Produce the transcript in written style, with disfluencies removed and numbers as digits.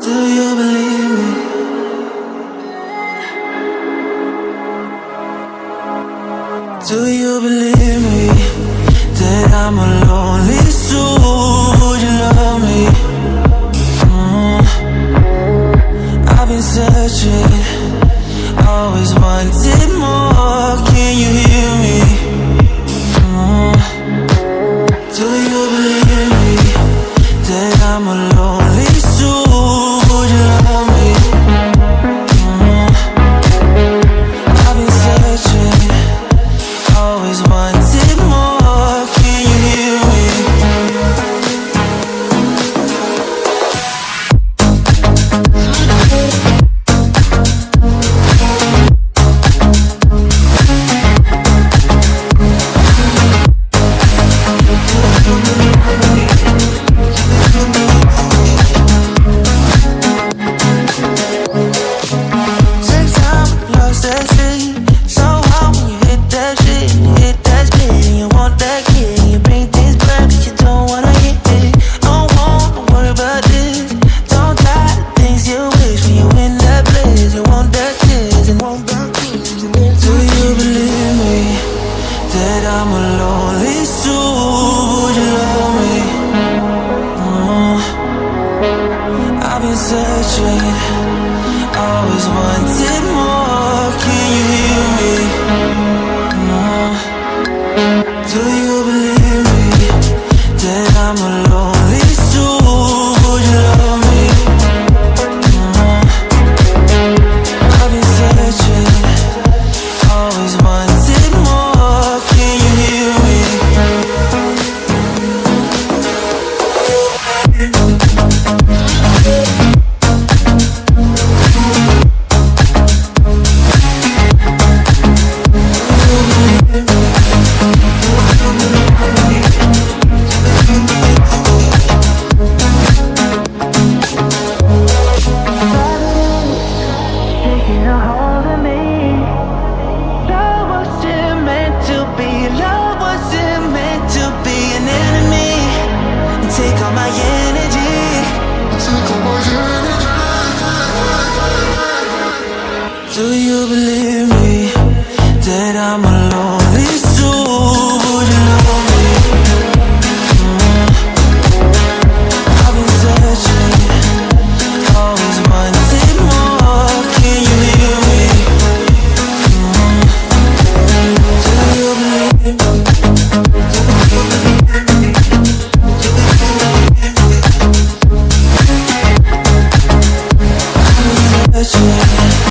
Do you believe me? Do you believe me that I'm a lonely soul? Would you love me? I've been searching, always wanted more. Can you hear me? Do you believe me that I'm a lonely soul? Would you love me? I've been searching, always wanted more. Can you hear me? I'm a lonely soul, would you love me? I've been searching, always wanted more. Can you hear me? Do you believe me that I'm a lonely soul? Would you love me? I've been searching, always wanted more. Can you hear me? Taking a hold of me. Love wasn't meant to be. Love wasn't meant to be an enemy. And take all my energy. Take all my energy. Do you believe me that I'm a lonely soul? Would you love me? I've been searching, always wanted more. Can you hear me? Do you believe me? I've been searching.